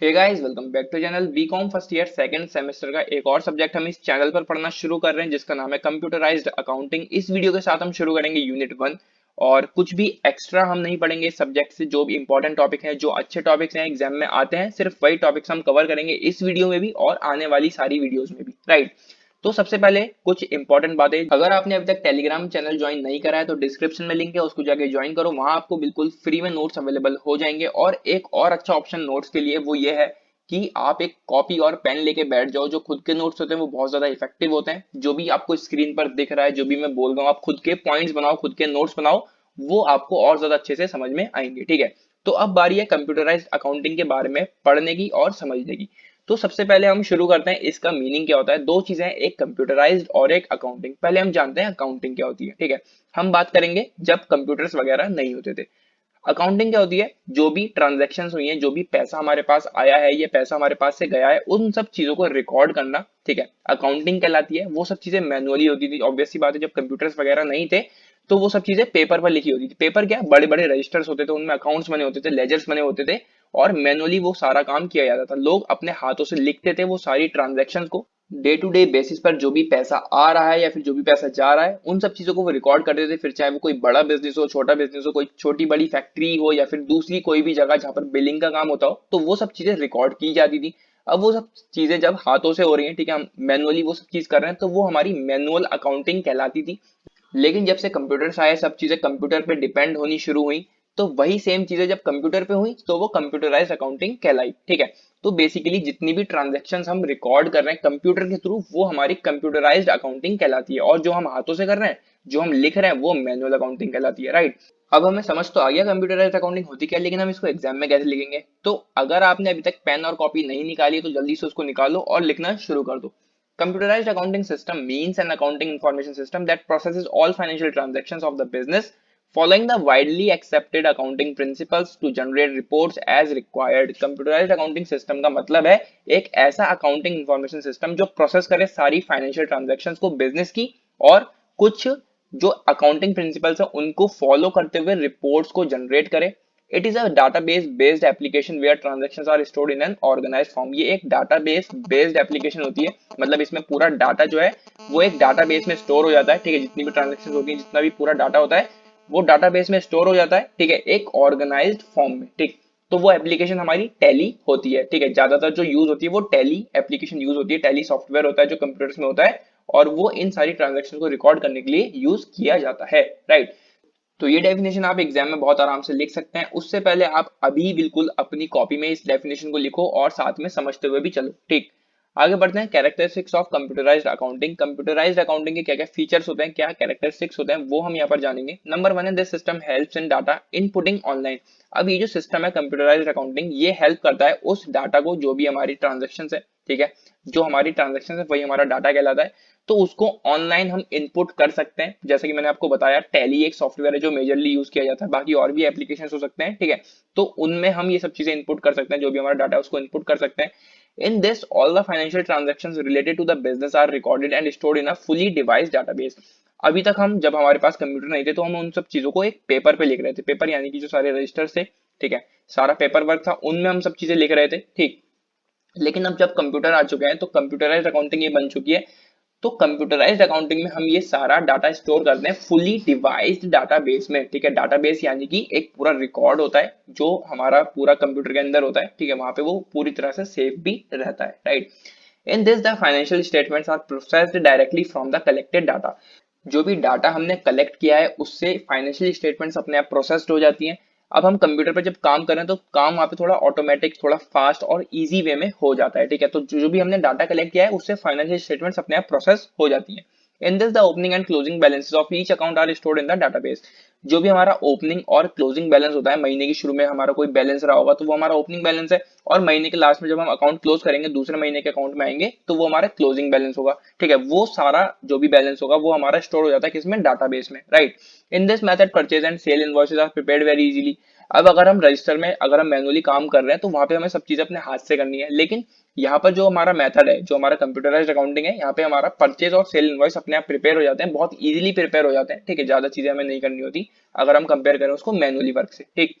Hey guys, welcome back to channel BCom first year second semester का एक और subject हम इस चैनल पर पढ़ना शुरू कर रहे हैं जिसका नाम है कंप्यूटराइज्ड अकाउंटिंग। इस वीडियो के साथ हम शुरू करेंगे यूनिट 1 और कुछ भी एक्स्ट्रा हम नहीं पढ़ेंगे इस सब्जेक्ट से। जो भी इंपॉर्टेंट टॉपिक हैं, जो अच्छे टॉपिक्स हैं, एग्जाम में आते हैं, सिर्फ वही टॉपिक्स हम कवर करेंगे इस वीडियो में भी और आने वाली सारी वीडियोज में भी, राइट। तो सबसे पहले कुछ इंपॉर्टेंट बातें, अगर आपने अभी तक टेलीग्राम चैनल ज्वाइन नहीं करा है तो डिस्क्रिप्शन में लिंक है, उसको जाके ज्वाइन करो। वहां आपको बिल्कुल फ्री में नोट्स अवेलेबल हो जाएंगे। और एक और अच्छा ऑप्शन नोट्स के लिए वो ये है कि आप एक कॉपी और पेन लेके बैठ जाओ। जो खुद के नोट्स होते हैं वो बहुत ज्यादा इफेक्टिव होते हैं। जो भी आपको स्क्रीन पर दिख रहा है, जो भी मैं बोल रहा हूँ, आप खुद के पॉइंट्स बनाओ, खुद के नोट्स बनाओ, वो आपको और ज्यादा अच्छे से समझ में आएंगे, ठीक है। तो अब बारी है कंप्यूटराइज्ड अकाउंटिंग के बारे में पढ़ने की और समझने की। तो सबसे पहले हम शुरू करते हैं, इसका मीनिंग क्या होता है। दो चीजें हैं, एक कंप्यूटराइज्ड और एक अकाउंटिंग। पहले हम जानते हैं अकाउंटिंग क्या होती है, ठीक है। हम बात करेंगे जब कंप्यूटर्स वगैरह नहीं होते थे। अकाउंटिंग क्या होती है, जो भी ट्रांजैक्शंस हुई हैं, जो भी पैसा हमारे पास आया है, ये पैसा हमारे पास से गया है, उन सब चीजों को रिकॉर्ड करना, ठीक है, अकाउंटिंग कहलाती है। वो सब चीजें मैनुअली होती थी। ऑब्वियस सी बात है, जब कंप्यूटर्स वगैरह नहीं थे तो वो सब चीजें पेपर पर लिखी होती थी। पेपर क्या, बड़े बड़े रजिस्टर्स होते थे, उनमें अकाउंट्स बने होते थे, लेजर्स बने होते थे और मैनुअली वो सारा काम किया जाता था। लोग अपने हाथों से लिखते थे वो सारी ट्रांजैक्शंस को। डे टू डे बेसिस पर जो भी पैसा आ रहा है या फिर जो भी पैसा जा रहा है, उन सब चीजों को वो रिकॉर्ड करते थे। फिर चाहे वो कोई बड़ा बिजनेस हो, छोटा बिजनेस हो, कोई छोटी बड़ी फैक्ट्री हो या फिर दूसरी कोई भी जगह जहां पर बिलिंग का काम होता हो, तो वो सब चीजें रिकॉर्ड की जाती थी। अब वो सब चीजें जब हाथों से हो रही हैं, ठीक है, हम मैनुअली वो सब चीज कर रहे हैं, तो वो हमारी मैनुअल अकाउंटिंग कहलाती थी। लेकिन जब से कंप्यूटर्स आए, सब चीजें कंप्यूटर पे डिपेंड होनी शुरू हुई, तो वही सेम चीजें जब कंप्यूटर पे हुई तो वो कंप्यूटराइज्ड अकाउंटिंग कहलाई, ठीक है। तो बेसिकली जितनी भी ट्रांजैक्शंस हम रिकॉर्ड कर रहे हैं कंप्यूटर के थ्रू, वो हमारी कंप्यूटराइज्ड अकाउंटिंग कहलाती है। और जो हम हाथों से कर रहे हैं, जो हम लिख रहे हैं, वो मैनुअल अकाउंटिंग कहलाती है, राइट। अब हमें समझ तो आ गया कंप्यूटराइज्ड अकाउंटिंग होती क्या है, लेकिन हम इसको एग्जाम में कैसे लिखेंगे। तो अगर आपने अभी तक पेन और कॉपी नहीं निकाली है तो जल्दी से उसको निकालो और लिखना शुरू कर दो। Computerized accounting system means an accounting information system that processes all financial transactions of the business following the widely accepted accounting principles to generate reports as required. Computerized accounting system का मतलब है एक ऐसा accounting information system जो process करे सारी financial transactions को business की, और कुछ जो accounting principles है उनको फॉलो करते हुए रिपोर्ट्स को जनरेट करे। It is a database based application where transactions are stored in an organized form. ये एक डाटाबेस बेस्ड एप्लीकेशन होती है, मतलब इसमें पूरा डाटा जो है वो एक डाटाबेस में स्टोर हो जाता है, ठीक है। जितनी भी ट्रांजैक्शंस होती है, जितना भी पूरा डाटा होता है, वो डाटाबेस में स्टोर हो जाता है, ठीक है, एक ऑर्गेनाइज्ड फॉर्म में, ठीक। तो वो एप्लीकेशन हमारी टैली होती है, ठीक है। ज्यादातर जो यूज होती है वो टैली एप्लीकेशन यूज होती है। टैली सॉफ्टवेयर होता है जो कंप्यूटर्स में होता है और वो इन सारी ट्रांजैक्शन को रिकॉर्ड करने के लिए यूज किया जाता है, राइट। तो ये डेफिनेशन आप एग्जाम में बहुत आराम से लिख सकते हैं। उससे पहले आप अभी बिल्कुल अपनी कॉपी में इस डेफिनेशन को लिखो और साथ में समझते हुए भी चलो, ठीक। आगे बढ़ते हैं, characteristics of computerised accounting. Computerised accounting के क्या क्या फीचर्स होते हैं, क्या कैरेक्टरिस्टिक्स होते हैं, वो हम यहाँ पर जानेंगे। नंबर 1 है this system helps in data inputting online. अब ये जो सिस्टम है कंप्यूटराइज्ड अकाउंटिंग, ये हेल्प करता है उस डाटा को, जो भी हमारी ट्रांजेक्शन है, ठीक है, जो हमारी ट्रांजेक्शन है वही हमारा डाटा कहलाता है। तो उसको ऑनलाइन हम इनपुट कर सकते हैं। जैसे कि मैंने आपको बताया, टैली एक सॉफ्टवेयर है जो मेजरली यूज किया जाता है, बाकी और भी एप्लीकेशन हो सकते हैं, ठीक है। तो उनमें हम ये सब चीजें इनपुट कर सकते हैं, जो भी हमारा डाटा है उसको इनपुट कर सकते हैं। In this all the financial transactions related to the business are recorded and stored in a fully device database. अभी तक हम, जब हमारे पास कंप्यूटर नहीं थे, तो हम उन सब चीजों को एक पेपर पे लिख रहे थे। पेपर यानी कि जो सारे रजिस्टर्स थे, ठीक है, सारा पेपर वर्क था, उनमें हम सब चीजें लिख रहे थे, ठीक। लेकिन अब जब कंप्यूटर आ चुके हैं तो कंप्यूटराइज्ड अकाउंटिंग ये बन चुकी है। तो कंप्यूटराइज्ड अकाउंटिंग में हम ये सारा डाटा स्टोर करते हैं फुली डिवाइस्ड डाटाबेस में, ठीक है। डाटाबेस यानी कि एक पूरा रिकॉर्ड होता है जो हमारा पूरा कंप्यूटर के अंदर होता है, ठीक है। वहां पे वो पूरी तरह से सेफ भी रहता है, right. In this the financial statements are processed directly from the collected data. जो भी डाटा हमने कलेक्ट किया है उससे फाइनेंशियल स्टेटमेंट्स अपने आप प्रोसेस्ड हो जाती हैं। अब हम कंप्यूटर पर जब काम करें तो काम वहाँ पे थोड़ा ऑटोमेटिक, थोड़ा फास्ट और इजी वे में हो जाता है, ठीक है। तो जो भी हमने डाटा कलेक्ट किया है उससे फाइनेंशियल स्टेटमेंट्स अपने आप प्रोसेस हो जाती हैं। In this the opening and closing balances of each account are stored in the database. जो भी हमारा ओपनिंग और क्लोजिंग बैलेंस होता है, महीने की शुरू में हमारा कोई बैलेंस रहा होगा तो वो हमारा ओपनिंग बैलेंस है, और महीने के लास्ट में जब हम अकाउंट क्लोज करेंगे, दूसरे महीने के अकाउंट में आएंगे, तो वो हमारा क्लोजिंग बैलेंस होगा, ठीक है। वो सारा जो भी बैलेंस होगा वो हमारा स्टोर हो जाता है किसमें, डाटाबेस में, right. In this method purchase and sale invoices are prepared very easily. अब अगर हम रजिस्टर में, अगर हम मैनुअली काम कर रहे हैं तो वहां पे हमें सब चीजें अपने हाथ से करनी है। लेकिन यहाँ पर जो हमारा मेथड है, जो हमारा कंप्यूटराइज्ड अकाउंटिंग है, यहाँ पे हमारा परचेज और सेल इनवॉइस अपने आप प्रिपेयर हो जाते हैं, बहुत इजीली प्रिपेयर हो जाते हैं, ठीक है। ज्यादा चीजें हमें नहीं करनी होती अगर हम कंपेयर करें उसको मैनुअली वर्क से, ठीक।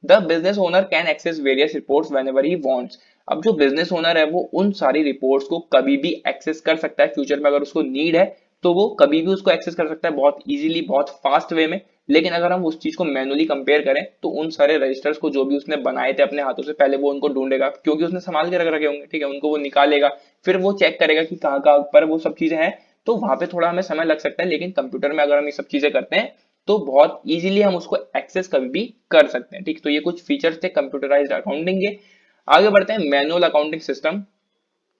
The business owner can access various reports whenever he wants. अब जो बिजनेस ओनर है वो उन सारी रिपोर्ट्स को कभी भी एक्सेस कर सकता है, फ्यूचर में अगर उसको नीड है तो वो कभी भी उसको एक्सेस कर सकता है, बहुत इजीली, बहुत फास्ट वे में। लेकिन अगर हम उस चीज को मैनुअली कंपेयर करें तो उन सारे रजिस्टर्स को जो भी उसने बनाए थे अपने हाथों से, पहले वो उनको ढूंढेगा क्योंकि उसने संभाल के रख रखे होंगे, ठीक है, उनको वो निकालेगा, फिर वो चेक करेगा कि कहाँ कहाँ पर वो सब चीजें हैं, तो वहां पे थोड़ा हमें समय लग सकता है। लेकिन कंप्यूटर में अगर हम ये सब चीजें करते हैं तो बहुत इजीली हम उसको एक्सेस कभी भी कर सकते हैं, ठीक। तो ये कुछ फीचर्स थे कंप्यूटराइज्ड अकाउंटिंग के। आगे बढ़ते हैं मैनुअल अकाउंटिंग सिस्टम।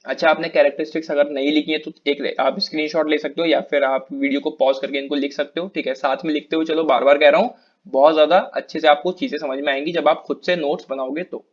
अच्छा, आपने कैरेक्टरिस्टिक्स अगर नहीं लिखी है तो एक आप स्क्रीनशॉट ले सकते हो या फिर आप वीडियो को पॉज करके इनको लिख सकते हो, ठीक है, साथ में लिखते हो चलो, बार बार कह रहा हूँ, बहुत ज्यादा अच्छे से आपको चीजें समझ में आएंगी जब आप खुद से नोट्स बनाओगे तो।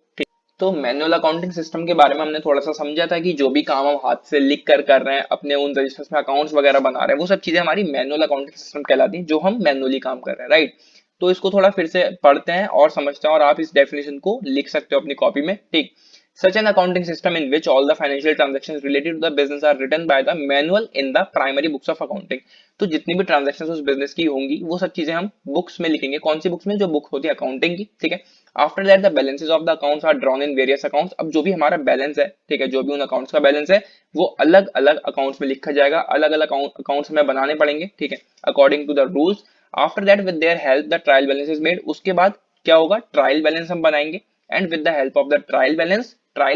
तो मैनुअल अकाउंटिंग सिस्टम के बारे में हमने थोड़ा सा समझा था कि जो भी काम हम हाथ से लिख कर रहे हैं, अपने उन रजिस्टर्स में अकाउंट्स वगैरह बना रहे हैं, वो सब चीजें हमारी मैनुअल अकाउंटिंग सिस्टम कहलाती हैं, जो हम मैनुअली काम कर रहे हैं, राइट। तो इसको थोड़ा फिर से पढ़ते हैं और समझते हैं, और आप इस डेफिनेशन को लिख सकते हो अपनी कॉपी में, ठीक। Such an accounting system in which all the financial transactions related to the business are written by the manual in the primary books of accounting। तो जितनी भी ट्रांजेक्शन उस बिजनेस की होंगी वो सब चीजें हम बुक्स में लिखेंगे। कौन सी बुक्स में? जो बुक होती है अकाउंटिंग की, ठीक है। After that the balances of the accounts are drawn in various accounts. अब जो भी हमारा बैलेंस है, ठीक है, जो भी उन अकाउंट्स का बैलेंस है वो अलग अलग अकाउंट्स में लिखा जाएगा, अलग अलग अकाउंट्स हमें बनाने पड़ेंगे, ठीक है, according to the rules. After that with their help the trial balance is made. उसके बाद क्या होगा? ट्रायल बैलेंस हम बनाएंगे, and with the help of the trial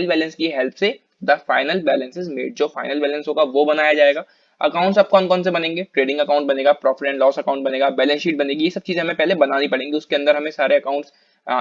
balance की हेल्प से the final balance is made. जो फाइनल बैलेंस होगा वो बनाया जाएगा। अकाउंट्स अब कौन कौन से बनेंगे? ट्रेडिंग अकाउंट बनेगा, प्रॉफिट एंड लॉस अकाउंट बनेगा, बैलेंस शीट बनेगी। ये सब चीजें हमें पहले बनानी पड़ेंगी, उसके अंदर हमें सारे अकाउंट्स,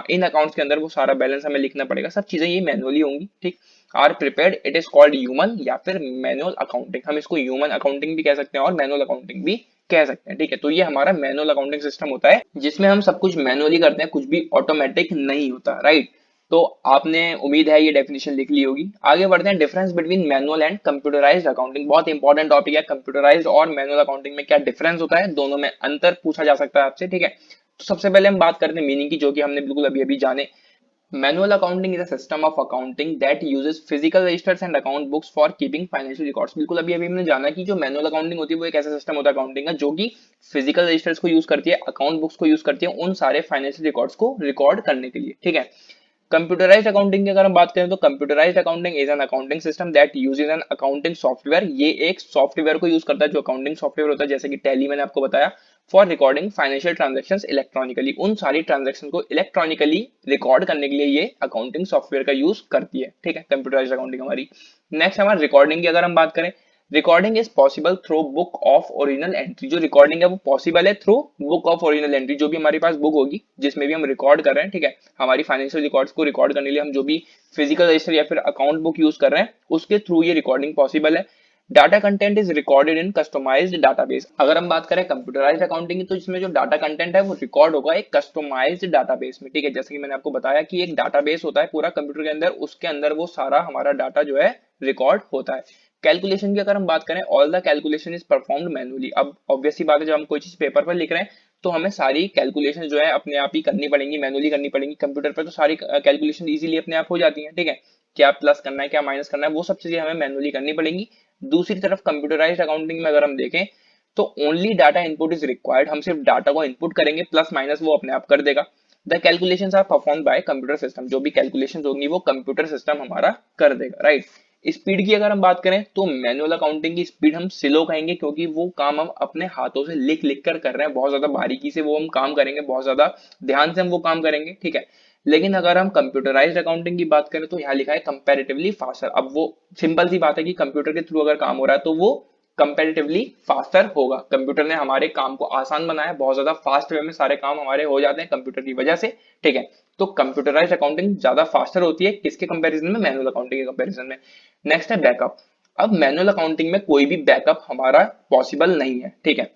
इन अकाउंट्स के अंदर वो सारा बैलेंस हमें लिखना पड़ेगा। सब चीजें ये मैनुअली होंगी, ठीक। Are prepared, it is called human या फिर मैनुअल अकाउंटिंग। हम इसको ह्यूमन अकाउंटिंग भी कह सकते हैं और मैनुअल अकाउंटिंग भी कह सकते हैं, ठीक है। तो ये हमारा मैनुअल अकाउंटिंग सिस्टम होता है जिसमें हम सब कुछ मैनुअली करते हैं, कुछ भी ऑटोमेटिक नहीं होता, राइट। तो आपने, उम्मीद है, ये डेफिनेशन लिख ली होगी। आगे बढ़ते हैं, difference between manual and computerised accounting. बहुत इंपॉर्टेंट टॉपिक है, कंप्यूटराइज्ड और मैनुअल अकाउंटिंग में क्या डिफरेंस होता है, दोनों में अंतर पूछा जा सकता है आपसे, ठीक है। तो सबसे पहले हम बात करते हैं मीनिंग की, जो कि हमने बिल्कुल अभी अभी जाने। Manual accounting is a system of accounting that uses physical registers and account books for keeping financial records. बिल्कुल अभी अभी हमने जाना कि जो मैनुअल अकाउंटिंग होती है वो एक ऐसा सिस्टम होता है अकाउंटिंग का जो कि फिजिकल रजिस्टर्स को यूज करती है, अकाउंट बुक्स को यूज करती है उन सारे फाइनेंशियल रिकॉर्ड्स को रिकॉर्ड करने के लिए, ठीक है। कंप्यूटराइज्ड अकाउंटिंग की अगर हम बात करें तो computerised accounting is an accounting system that uses an accounting software. ये एक सॉफ्टवेयर को यूज करता है जो अकाउंटिंग सॉफ्टवेयर होता है, जैसे कि टैली मैंने आपको बताया, for recording financial transactions electronically. उन सारी ट्रांजैक्शन को इलेक्ट्रॉनिकली रिकॉर्ड करने के लिए ये अकाउंटिंग सॉफ्टवेयर का यूज करती है, ठीक है, कंप्यूटराइज्ड अकाउंटिंग हमारी। नेक्स्ट हमारा रिकॉर्डिंग की अगर हम बात करें, recording is possible through book of original entry. जो रिकॉर्डिंग है वो पॉसिबल है through book of original entry. जो भी हमारे पास बुक होगी जिसमें भी हम रिकॉर्ड कर रहे हैं, ठीक है, हमारी फाइनेंशियल रिकॉर्ड्स को रिकॉर्ड करने के लिए हम जो भी फिजिकल रजिस्टर या फिर अकाउंट बुक यूज कर रहे हैं उसके थ्रू ये रिकॉर्डिंग पॉसिबल है। Data content is recorded in customized database. अगर हम बात करें कंप्यूटराइज्ड अकाउंटिंग की तो इसमें जो डाटा कंटेंट है वो रिकॉर्ड होगा एक कस्टमाइज्ड डाटाबेस में, ठीक है। जैसे कि मैंने आपको बताया कि एक डाटाबेस होता है पूरा कंप्यूटर के अंदर, उसके अंदर वो सारा हमारा डाटा जो है रिकॉर्ड होता है। कैलकुलेशन की अगर हम बात करें, all the calculation is performed manually. अब ऑब्वियस सी बात है, जब हम कोई चीज पेपर पर लिख रहे हैं तो हमें सारी कैलकुलेशन जो है अपने आप ही करनी पड़ेंगी, मैनुअली करनी पड़ेंगी। कंप्यूटर पर तो सारी कैलकुलेशन इजीली अपने आप हो जाती है, ठीक है। क्या प्लस करना है, क्या माइनस करना है, वो सब चीजें हमें मैनुअली करनी पड़ेंगी। दूसरी तरफ कंप्यूटराइज्ड अकाउंटिंग में अगर हम देखें तो only data input is required. हम सिर्फ डाटा को इनपुट करेंगे, प्लस माइनस वो अपने आप कर देगा। The calculations are performed by computer system. जो भी कैलकुलेशंस होंगी वो कंप्यूटर सिस्टम हमारा कर देगा, राइट। स्पीड की अगर हम बात करें तो मैनुअल अकाउंटिंग की स्पीड हम स्लो कहेंगे, क्योंकि वो काम हम अपने हाथों से लिख लिख कर रहे हैं, बहुत ज्यादा बारीकी से वो हम काम करेंगे, बहुत ज्यादा ध्यान से हम वो काम करेंगे, ठीक है। लेकिन अगर हम कंप्यूटराइज्ड अकाउंटिंग की बात करें तो यहाँ लिखा है कंपैरेटिवली फास्टर। अब वो सिंपल सी बात है कि कंप्यूटर के थ्रू अगर काम हो रहा है तो वो कंपैरेटिवली फास्टर होगा। कंप्यूटर ने हमारे काम को आसान बनाया, बहुत ज्यादा फास्ट वे में सारे काम हमारे हो जाते हैं कंप्यूटर की वजह से, ठीक है। तो कंप्यूटराइज्ड अकाउंटिंग ज्यादा फास्टर होती है किसके कंपैरिजन में? मैनुअल अकाउंटिंग के कंपैरिजन में। नेक्स्ट है बैकअप। अब मैनुअल अकाउंटिंग में कोई भी बैकअप हमारा पॉसिबल नहीं है, ठीक है।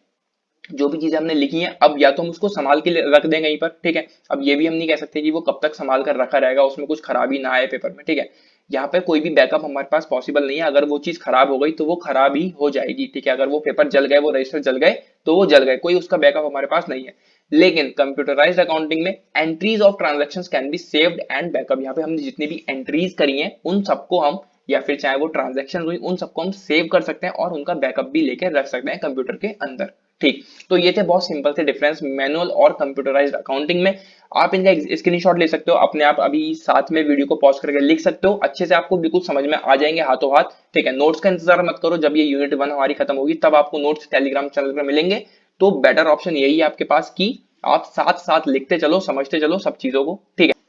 जो भी चीजें हमने लिखी हैं अब या तो हम उसको संभाल के रख दें कहीं पर, ठीक है। अब ये भी हम नहीं कह सकते कि वो कब तक संभाल कर रखा रहेगा, उसमें कुछ खराबी ना आए पेपर में, ठीक है। यहाँ पे कोई भी बैकअप हमारे पास पॉसिबल नहीं है। अगर वो चीज खराब हो गई तो वो खराब ही हो जाएगी, ठीक है। अगर वो पेपर जल गए, वो रजिस्टर जल गए तो वो जल गए, कोई उसका बैकअप हमारे पास नहीं है। लेकिन कंप्यूटराइज्ड अकाउंटिंग में entries of transactions can be saved and backup. यहाँ पे हमने जितनी भी एंट्रीज करी हैं उन सबको हम, या फिर चाहे वो ट्रांजेक्शन हुई, उन सबको हम सेव कर सकते हैं और उनका बैकअप भी लेके रख सकते हैं कंप्यूटर के अंदर, ठीक, तो ये थे बहुत सिंपल से डिफरेंस मैनुअल और कंप्यूटराइज्ड अकाउंटिंग में। आप इनका स्क्रीनशॉट ले सकते हो, अपने आप अभी साथ में वीडियो को पॉज करके लिख सकते हो, अच्छे से आपको बिल्कुल समझ में आ जाएंगे हाथों हाथ। ठीक है, नोट्स का इंतजार मत करो, जब ये यूनिट 1 हमारी खत्म होगी तब आपको नोट्स टेलीग्राम चैनल पर मिलेंगे। तो बेटर ऑप्शन यही है आपके पास कि आप साथ साथ लिखते चलो, समझते चलो सब चीजों को। ठीक है,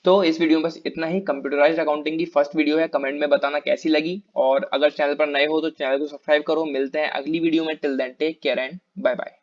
तो इस वीडियो में बस इतना ही। कंप्यूटराइज्ड अकाउंटिंग की फर्स्ट वीडियो है, कमेंट में बताना कैसी लगी, और अगर चैनल पर नए हो तो चैनल को सब्सक्राइब करो। मिलते हैं अगली वीडियो में, till then take care and bye bye.